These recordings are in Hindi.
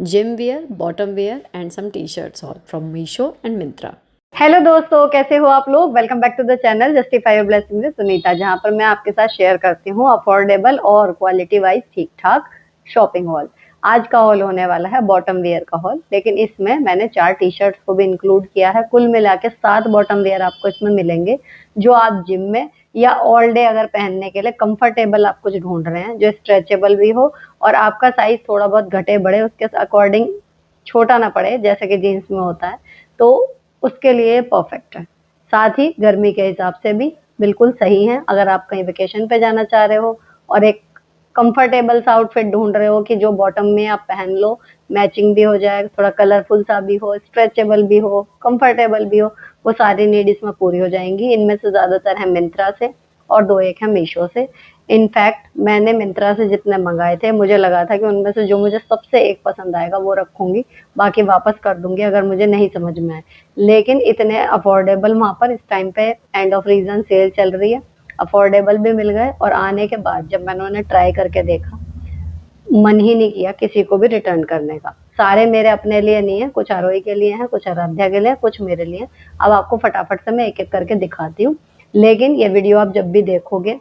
gym wear, bottom wear, and some t-shirts all from Meesho and Myntra. Hello दोस्तों, कैसे हो आप लोग। Welcome back to the channel justify your blessing with Sunita, जहां पर मैं आपके साथ शेयर करती हूं अफोर्डेबल और क्वालिटी वाइज ठीक ठाक शॉपिंग हॉल। आज का हॉल होने वाला है बॉटम वेयर का हॉल, लेकिन इसमें मैंने 4 टी शर्ट्स को भी इंक्लूड किया है। कुल मिला के 7 बॉटम वेयर आपको इसमें मिलेंगे, जो आप जिम में या ऑल डे अगर पहनने के लिए कंफर्टेबल आप कुछ ढूंढ रहे हैं, जो स्ट्रेचेबल भी हो और आपका साइज थोड़ा बहुत घटे बढ़े उसके अकॉर्डिंग छोटा ना पड़े, जैसे कि जीन्स में होता है, तो उसके लिए परफेक्ट है। साथ ही गर्मी के हिसाब से भी बिल्कुल सही है। अगर आप कहीं वेकेशन पे जाना चाह रहे हो और एक कंफर्टेबल सा आउटफिट ढूंढ रहे हो कि जो बॉटम में आप पहन लो, मैचिंग भी हो जाए, थोड़ा कलरफुल सा भी हो, स्ट्रेचेबल भी हो, कंफर्टेबल भी हो, वो सारी नीड इसमें पूरी हो जाएंगी। इनमें से ज्यादातर है मिंत्रा से और 2 एक है मीशो से। इनफैक्ट मैंने मिंत्रा से जितने मंगाए थे, मुझे लगा था कि उनमें से जो मुझे सबसे एक पसंद आएगा वो रखूंगी, बाकी वापस कर दूंगी अगर मुझे नहीं समझ में आए। लेकिन इतने अफोर्डेबल वहां पर इस टाइम पे एंड ऑफ रीजन सेल चल रही है, अफोर्डेबल भी मिल गए और आने के बाद जब मैंने उन्हें ट्राई करके देखा, मन ही नहीं किया किसी को भी रिटर्न करने का। सारे मेरे अपने लिए नहीं है, कुछ आरोही के लिए हैं, कुछ आराध्या के लिए, कुछ मेरे लिए। अब आपको फटाफट से मैं एक एक करके दिखाती हूँ, लेकिन ये वीडियो आप जब भी देखोगे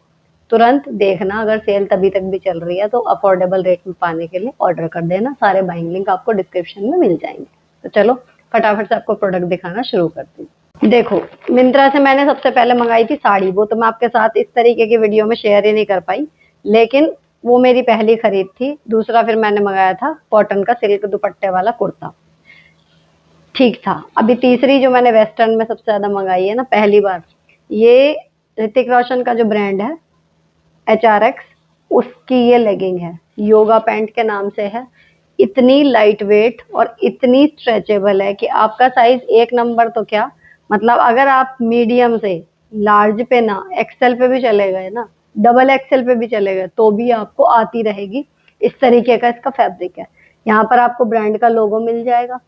तुरंत देखना। अगर सेल तभी तक भी चल रही है तो अफोर्डेबल रेट में पाने के लिए ऑर्डर कर देना। सारे बाइंग लिंक आपको डिस्क्रिप्शन में मिल जाएंगे। तो चलो फटाफट से आपको प्रोडक्ट दिखाना शुरू करती हूँ। देखो, मिंत्रा से मैंने सबसे पहले मंगाई थी साड़ी। वो तो मैं आपके साथ इस तरीके की वीडियो में शेयर ही नहीं कर पाई, लेकिन वो मेरी पहली खरीद थी। दूसरा फिर मैंने मंगाया था कॉटन का सिल्क दुपट्टे वाला कुर्ता, ठीक था। अभी तीसरी जो मैंने वेस्टर्न में सबसे ज्यादा मंगाई है ना, पहली बार, ये ऋतिक रोशन का जो ब्रांड है HRX, उसकी ये लेगिंग है। योगा पैंट के नाम से है। इतनी लाइट वेट और इतनी स्ट्रेचेबल है कि आपका साइज एक नंबर तो क्या, मतलब अगर आप मीडियम से लार्ज पे ना, एक्सेल पे भी चले गए ना, डबल एक्सेल पे भी चले गए तो भी आपको आती रहेगी। इस तरीके का इसका फैब्रिक है। यहाँ पर आपको ब्रांड का लोगो मिल जाएगा,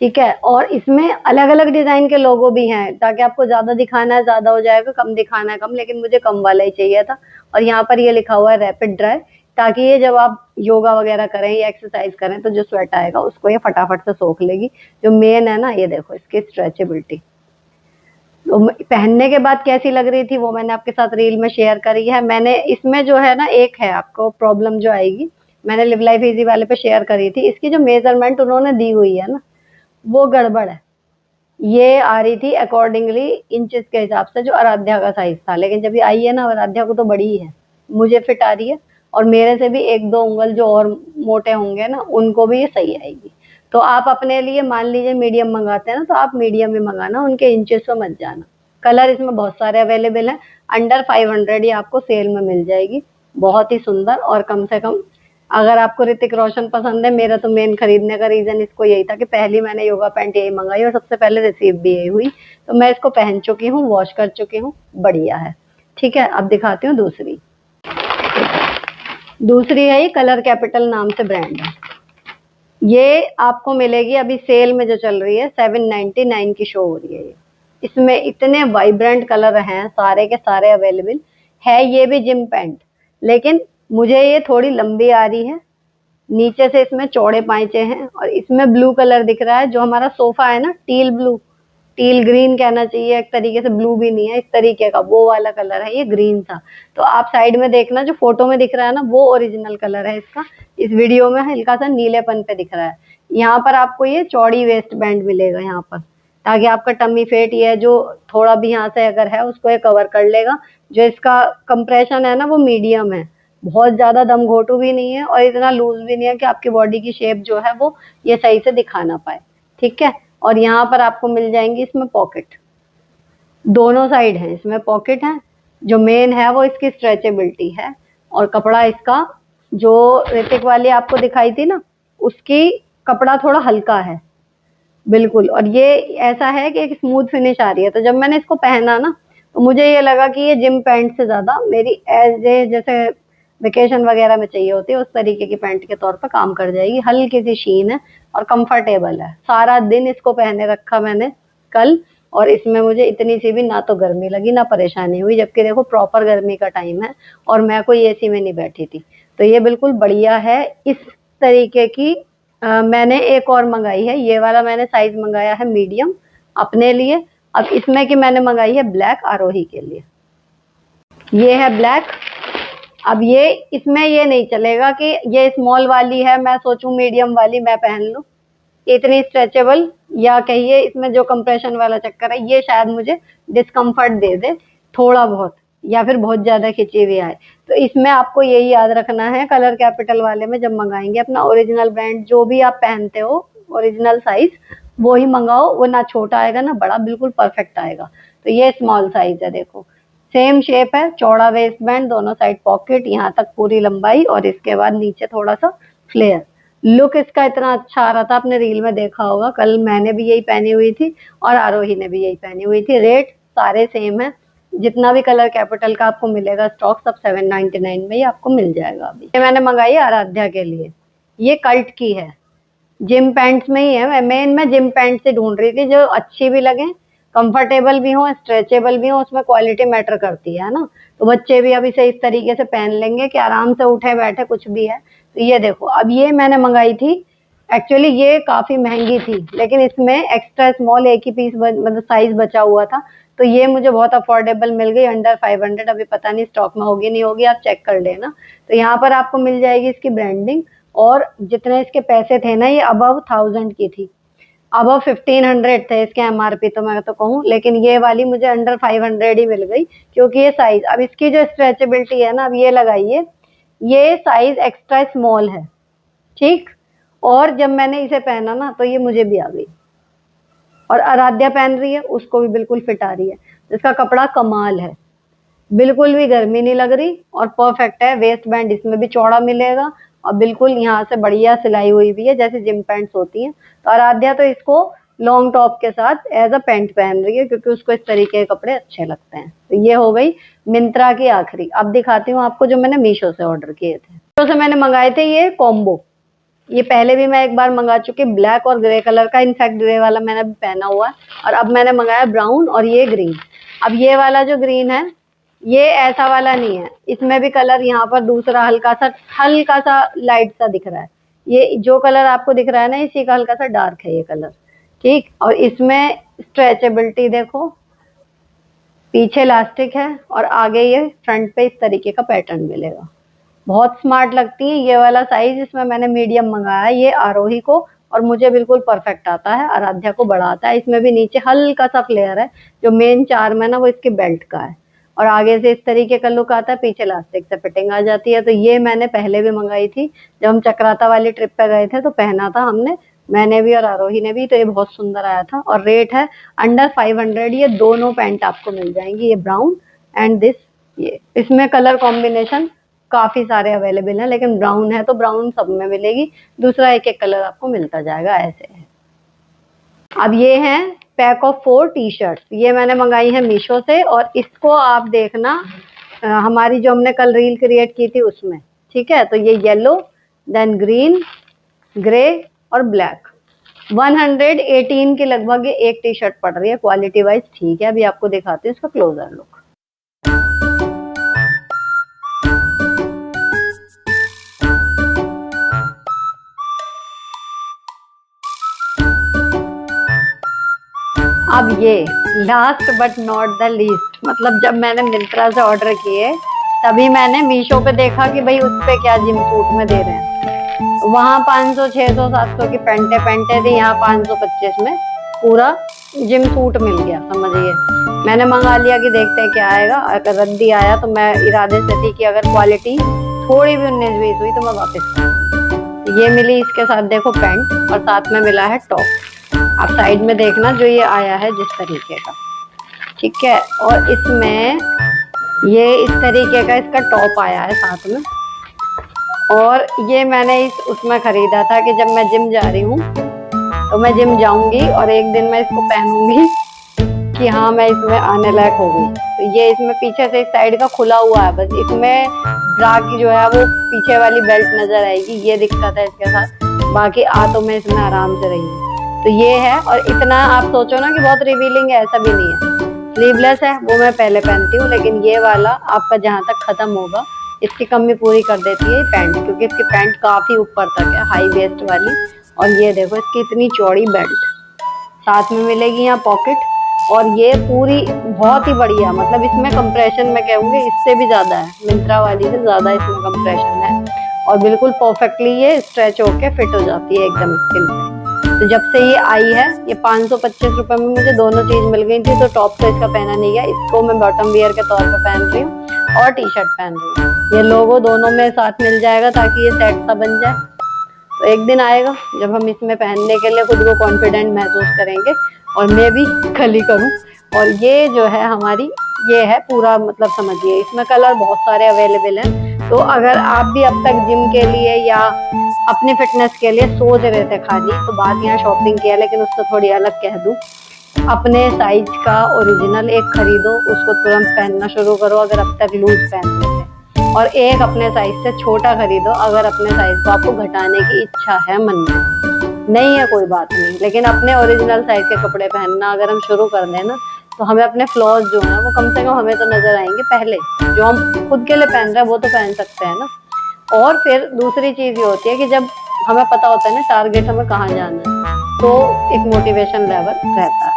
ठीक है। और इसमें अलग अलग डिजाइन के लोगो भी हैं, ताकि आपको ज्यादा दिखाना है ज्यादा हो जाएगा, कम दिखाना है कम, लेकिन मुझे कम वाला ही चाहिए था। और यहाँ पर ये लिखा हुआ है रैपिड ड्राई, ताकि ये जब आप योगा वगैरह करें या एक्सरसाइज करें तो जो स्वेट आएगा उसको ये फटाफट से सोख लेगी। जो मेन है ना, ये देखो इसकी स्ट्रेचेबिलिटी। तो पहनने के बाद कैसी लग रही थी वो मैंने आपके साथ रील में शेयर करी है। मैंने इसमें जो है ना, एक है आपको प्रॉब्लम जो आएगी, मैंने लिव लाइफ इजी वाले पे शेयर करी थी। इसकी जो मेजरमेंट उन्होंने दी हुई है ना, वो गड़बड़ है। ये आ रही थी अकॉर्डिंगली इंचेस के हिसाब से जो आराध्या का साइज था, लेकिन जब ये आई है ना, आराध्या को तो बड़ी ही है, मुझे फिट आ रही है। और मेरे से भी 1-2 उंगल जो और मोटे होंगे ना, उनको भी ये सही आएगी। तो आप अपने लिए मान लीजिए मीडियम मंगाते हैं ना, तो आप मीडियम ही मंगाना, उनके इंचेस पे मत जाना। कलर इसमें बहुत सारे अवेलेबल हैं। अंडर 500 ही आपको सेल में मिल जाएगी। बहुत ही सुंदर। और कम से कम अगर आपको ऋतिक रोशन पसंद है, मेरा तो मेन खरीदने का रीजन इसको यही था कि पहली मैंने योगा पैंट यही मंगाई और सबसे पहले रिसीव भी यही हुई। तो मैं इसको पहन चुकी हूँ, वॉश कर चुकी हूँ, बढ़िया है। ठीक है, अब दिखाती हूँ दूसरी। दूसरी है ये कलर कैपिटल नाम से ब्रांड है। ये आपको मिलेगी अभी सेल में जो चल रही है, 799 की शो हो रही है ये। इसमें इतने वाइब्रेंट कलर हैं, सारे के सारे अवेलेबल है। ये भी जिम पैंट, लेकिन मुझे ये थोड़ी लंबी आ रही है। नीचे से इसमें चौड़े पाइचे हैं और इसमें ब्लू कलर दिख रहा है, जो हमारा सोफा है ना, टील ब्लू, टील ग्रीन कहना चाहिए एक तरीके से, ब्लू भी नहीं है इस तरीके का, वो वाला कलर है ये, ग्रीन सा। तो आप साइड में देखना, जो फोटो में दिख रहा है ना, वो ओरिजिनल कलर है इसका। इस वीडियो में हल्का सा नीलेपन पे दिख रहा है। यहाँ पर आपको ये चौड़ी वेस्ट बैंड मिलेगा यहाँ पर, ताकि आपका टमी फेट ये जो थोड़ा भी यहाँ से अगर है उसको ये कवर कर लेगा। जो इसका कंप्रेशन है ना, वो मीडियम है, बहुत ज्यादा दम घोटू भी नहीं है और इतना लूज भी नहीं है कि आपकी बॉडी की शेप जो है वो ये सही से दिखा ना पाए, ठीक है। और यहाँ पर आपको मिल जाएंगी इसमें पॉकेट, दोनों साइड है इसमें पॉकेट है। जो मेन है वो इसकी स्ट्रेचेबिलिटी है। और कपड़ा इसका, जो ऋतिक वाली आपको दिखाई थी ना, उसकी कपड़ा थोड़ा हल्का है बिल्कुल। और ये ऐसा है कि एक स्मूथ फिनिश आ रही है। तो जब मैंने इसको पहना ना, तो मुझे ये लगा कि ये जिम पैंट से ज्यादा मेरी एज ए जैसे वेकेशन वगैरह में चाहिए होती है उस तरीके की पैंट के तौर पर काम कर जाएगी। हल्की सी शीन है और कंफर्टेबल है। सारा दिन इसको पहने रखा मैंने कल, और इसमें मुझे इतनी सी भी ना तो गर्मी लगी ना परेशानी हुई, जबकि देखो प्रॉपर गर्मी का टाइम है और मैं कोई एसी में नहीं बैठी थी। तो ये बिल्कुल बढ़िया है। इस तरीके की मैंने एक और मंगाई है, ये वाला मैंने साइज मंगाया है मीडियम अपने लिए। अब इसमें कि मैंने मंगाई है ब्लैक आरोही के लिए, ये है ब्लैक। अब ये इसमें ये नहीं चलेगा कि ये स्मॉल वाली है मैं सोचूं मीडियम वाली मैं पहन लूं, इतनी स्ट्रेचेबल या कहिए इसमें जो कंप्रेशन वाला चक्कर है ये शायद मुझे डिस्कम्फर्ट दे दे थोड़ा बहुत, या फिर बहुत ज्यादा खिंची हुई आए। तो इसमें आपको यही याद रखना है, कलर कैपिटल वाले में जब मंगाएंगे अपना ओरिजिनल ब्रांड जो भी आप पहनते हो ओरिजिनल साइज वो ही मंगाओ, वो ना छोटा आएगा ना बड़ा, बिल्कुल परफेक्ट आएगा। तो ये स्मॉल साइज है, देखो सेम शेप है, चौड़ा वेस्ट बैंड, दोनों साइड पॉकेट, यहाँ तक पूरी लंबाई, और इसके बाद नीचे थोड़ा सा फ्लेयर। लुक इसका इतना अच्छा आ रहा था, आपने रील में देखा होगा, कल मैंने भी यही पहनी हुई थी और आरोही ने भी यही पहनी हुई थी। रेट सारे सेम है, जितना भी कलर कैपिटल का आपको मिलेगा स्टॉक सब 799 में ही आपको मिल जाएगा। अभी ये मैंने मंगाई है आराध्या के लिए, ये कल्ट की है, जिम पैंट्स में ही है, मैं जिम पैंट से ढूंढ रही थी जो अच्छी भी लगे, कंफर्टेबल भी हो, स्ट्रेचेबल भी हो, उसमें क्वालिटी मैटर करती है ना। तो बच्चे भी अब इसे इस तरीके से पहन लेंगे कि आराम से उठे बैठे कुछ भी है। तो ये देखो, अब ये मैंने मंगाई थी, एक्चुअली ये काफी महंगी थी लेकिन इसमें एक्स्ट्रा स्मॉल एक ही पीस मतलब साइज बचा हुआ था, तो ये मुझे बहुत अफोर्डेबल मिल गई, अंडर 500। अभी पता नहीं स्टॉक में होगी नहीं होगी, आप चेक कर लेना। तो यहाँ पर आपको मिल जाएगी इसकी ब्रांडिंग, और जितने इसके पैसे थे ना ये अबव 1000 की थी, अबव 1500 थे इसके एमआरपी तो मैं तो कहूँ, लेकिन ये वाली मुझे अंडर 500 ही मिल गई क्योंकि ये साइज, अब इसकी जो स्ट्रेचेबिलिटी है ना, अब ये लगाइए, ये साइज एक्स्ट्रा स्मॉल है, ठीक। और जब मैंने इसे पहना ना तो ये मुझे भी आ गई, और आराध्या पहन रही है उसको भी बिल्कुल फिट आ रही है। इसका कपड़ा कमाल है, बिल्कुल भी गर्मी नहीं लग रही और परफेक्ट है। वेस्ट बैंड इसमें भी चौड़ा मिलेगा और बिल्कुल यहाँ से बढ़िया सिलाई हुई भी है जैसे जिम पैंट्स होती हैं। तो आराध्या तो इसको लॉन्ग टॉप के साथ एज अ पैंट पहन रही है क्योंकि उसको इस तरीके के कपड़े अच्छे लगते हैं। तो ये हो गई मिंत्रा की आखिरी। अब दिखाती हूँ आपको जो मैंने मीशो से ऑर्डर किए थे। मीशो से मैंने मंगाए थे ये कॉम्बो, ये पहले भी मैं एक बार मंगा चुकी, ब्लैक और ग्रे कलर का, इनफैक्ट ग्रे वाला मैंने भी पहना हुआ है, और अब मैंने मंगाया ब्राउन और ये ग्रीन। अब ये वाला जो ग्रीन है ये ऐसा वाला नहीं है, इसमें भी कलर यहाँ पर दूसरा हल्का सा लाइट सा दिख रहा है। ये जो कलर आपको दिख रहा है ना इसी का हल्का सा डार्क है ये कलर, ठीक। और इसमें स्ट्रेचेबिलिटी देखो, पीछे इलास्टिक है और आगे ये फ्रंट पे इस तरीके का पैटर्न मिलेगा, बहुत स्मार्ट लगती है। ये वाला साइज इसमें मैंने मीडियम मंगाया है, ये आरोही को और मुझे बिल्कुल परफेक्ट आता है, आराध्या को बड़ा आता है। इसमें भी नीचे हल्का सा फ्लेयर है, जो मेन चार्म है ना वो इसके बेल्ट का है, और आगे से इस तरीके का लुक आता है, पीछे इलास्टिक से फिटिंग आ जाती है। तो ये मैंने पहले भी मंगाई थी, जब हम चक्राता वाली ट्रिप पे गए थे तो पहना था हमने, मैंने भी और आरोही ने भी, तो ये बहुत सुंदर आया था। और रेट है अंडर 500। ये दोनों पैंट आपको मिल जाएंगी, ये ब्राउन एंड दिस, ये इसमें कलर कॉम्बिनेशन काफी सारे अवेलेबल हैं, लेकिन ब्राउन है तो ब्राउन सब में मिलेगी, दूसरा एक एक कलर आपको मिलता जाएगा, ऐसे है। अब ये हैं पैक ऑफ 4 टी शर्ट्स, ये मैंने मंगाई है मीशो से, और इसको आप देखना हमारी जो हमने कल रील क्रिएट की थी उसमें, ठीक है। तो ये येलो, देन ग्रीन, ग्रे और ब्लैक, 118 के लगभग ये एक टी शर्ट पड़ रही है, क्वालिटी वाइज ठीक है। अभी आपको दिखाते हैं इसका क्लोजर लुक। अब ये last but not the least, मतलब जब मैंने मिंत्रा से ऑर्डर किए तभी मैंने मीशो पे देखा कि भाई उस पे क्या जिम सूट में दे रहे हैं, वहां 500 600 700 की पेंटे थी, यहाँ 525 में पूरा जिम सूट मिल गया, समझिए। मैंने मंगा लिया कि देखते हैं क्या आएगा, अगर रद्दी आया तो मैं इरादे से थी कि अगर क्वालिटी थोड़ी भी 19-20 हुई तो मैं वापस करूँ। ये मिली इसके साथ देखो पैंट, और साथ में मिला है टॉप। आप साइड में देखना जो ये आया है जिस तरीके का, ठीक है। और इसमें ये इस तरीके का इसका टॉप आया है साथ में, और ये मैंने उसमें खरीदा था कि जब मैं जिम जा रही हूँ तो मैं जिम जाऊंगी और एक दिन मैं इसको पहनूंगी कि हाँ मैं इसमें आने लायक हो गई। तो ये इसमें पीछे से इस साइड का खुला हुआ है, बस इसमें ब्रा की जो है वो पीछे वाली बेल्ट नजर आएगी, ये दिक्कत है इसके साथ, बाकी आ तो मैं इसमें आराम से रही। तो ये है, और इतना आप सोचो ना कि बहुत रिवीलिंग है, ऐसा भी नहीं है। स्लीवलेस है वो मैं पहले पहनती हूँ, लेकिन ये वाला आपका जहाँ तक खत्म होगा इसकी कमी पूरी कर देती है पैंट, क्योंकि इसकी पैंट काफी ऊपर तक है, हाई वेस्ट वाली, और ये देखो इसकी इतनी चौड़ी बेल्ट, साथ में मिलेगी यहाँ पॉकेट, और ये पूरी बहुत ही बढ़िया, मतलब इसमें कंप्रेशन मैं कहूँगी इससे भी ज्यादा है, मिंत्रा वाली से ज्यादा इसमें कंप्रेशन है, और बिल्कुल परफेक्टली ये स्ट्रेच होके फिट हो जाती है एकदम स्किन पे। तो जब से ये आई है, ये 525 रुपए में मुझे दोनों चीज मिल गई थी, तो टॉप तो इसका पहना नहीं गया, इसको मैं बॉटम वियर के तौर पे पहन रही हूँ और टी शर्ट पहन रही हूँ। ये लोगो दोनों में साथ मिल जाएगा ताकि ये सेट सा बन जाए। तो एक दिन आएगा जब हम इसमें पहनने के लिए खुद को कॉन्फिडेंट महसूस करेंगे, और मैं भी खली करूँ। और ये जो है हमारी, ये है पूरा, मतलब समझिए इसमें कलर बहुत सारे अवेलेबल हैं। तो अगर आप भी अब तक जिम के लिए या अपनी फिटनेस के लिए सोच रहे थे खाली, तो बात यहाँ शॉपिंग की है, लेकिन उसको थोड़ी अलग कह दूं, अपने साइज का ओरिजिनल एक खरीदो, उसको तुरंत पहनना शुरू करो अगर अब तक लूज पहन रहे थे, और एक अपने साइज से छोटा खरीदो अगर अपने साइज को आपको घटाने की इच्छा है मन में। नहीं है कोई बात नहीं, लेकिन अपने ओरिजिनल साइज के कपड़े पहनना अगर हम शुरू कर दें ना, तो हमें अपने फ्लॉज जो हैं वो कम से कम हमें तो नजर आएंगे। पहले जो हम खुद के लिए पहन रहे हैं वो तो पहन सकते हैं ना। और फिर दूसरी चीज ये होती है कि जब हमें पता होता है ना टारगेट हमें कहाँ जाना है, तो एक मोटिवेशन लेवल रहता है।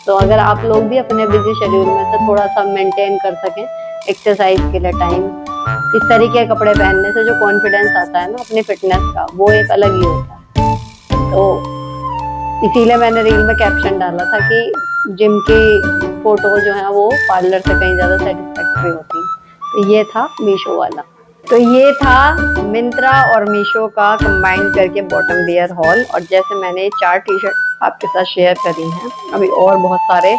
तो अगर आप लोग भी अपने बिजी शेड्यूल में से थोड़ा सा मेंटेन कर सकें एक्सरसाइज के लिए टाइम, इस तरीके के कपड़े पहनने से जो कॉन्फिडेंस आता है ना अपनी फिटनेस का, वो एक अलग ही होता है। तो इसीलिए मैंने रील में कैप्शन डाला था कि जिम की फोटो जो है वो पार्लर से कहीं ज्यादा सेटिस्फैक्टरी होती है। तो ये था मीशो वाला। तो ये था मिंत्रा और मीशो का कंबाइन करके बॉटम वियर हॉल। और जैसे मैंने 4 टी शर्ट आपके साथ शेयर करी हैं, अभी और बहुत सारे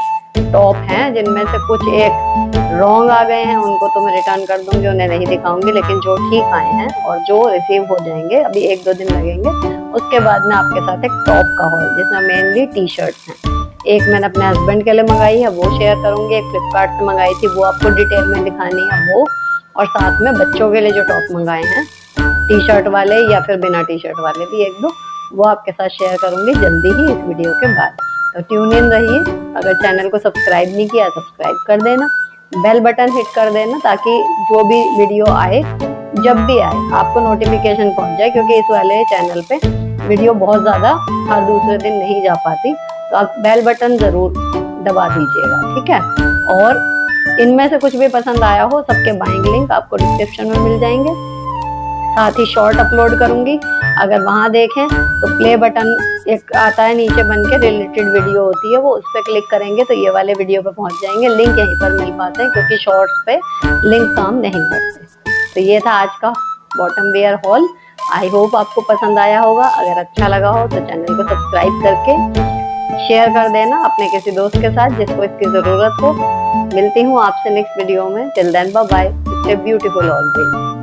टॉप हैं जिनमें से कुछ एक रॉन्ग आ गए हैं, उनको तो मैं रिटर्न कर दूंगी, उन्हें नहीं दिखाऊंगी। लेकिन जो ठीक आए हैं और जो रिसीव हो जाएंगे, अभी 1-2 दिन लगेंगे, उसके बाद मैं आपके साथ एक टॉप का हॉल जिसमें मेनली टी शर्ट्स हैं, एक मैंने अपने हस्बैंड के लिए मंगाई है वो शेयर करूंगी, एक फ्लिपकार्ट से मंगाई थी वो आपको डिटेल में दिखानी है वो, और साथ में बच्चों के लिए जो टॉप मंगाए हैं टी शर्ट वाले या फिर बिना टी शर्ट वाले भी 1-2, वो आपके साथ शेयर करूंगी जल्दी ही इस वीडियो के बाद। तो ट्यून इन रहिए। अगर चैनल को सब्सक्राइब नहीं किया सब्सक्राइब कर देना, बेल बटन हिट कर देना ताकि जो भी वीडियो आए, जब भी आए आपको नोटिफिकेशन पहुंच जाए, क्योंकि इस वाले चैनल पे वीडियो बहुत ज्यादा हर दूसरे दिन नहीं जा पाती। तो आप बेल बटन जरूर दबा दीजिएगा, ठीक है। और इनमें से कुछ भी पसंद आया हो, सबके बाइंग लिंक आपको डिस्क्रिप्शन में मिल जाएंगे। साथ ही शॉर्ट अपलोड करूंगी, अगर वहां देखें तो प्ले बटन एक आता है नीचे बन के, रिलेटेड वीडियो होती है वो, उस पर क्लिक करेंगे तो ये वाले वीडियो पे पहुंच जाएंगे। लिंक यहीं पर मिल पाते हैं क्योंकि शॉर्ट्स पे लिंक काम नहीं करते। तो ये था आज का bottom wear hall. I hope आपको पसंद आया होगा। अगर अच्छा लगा हो तो चैनल को सब्सक्राइब करके शेयर कर देना अपने किसी दोस्त के साथ जिसको इसकी जरूरत हो। मिलती हूँ आपसे नेक्स्ट वीडियो में। Till then bye bye, stay beautiful always.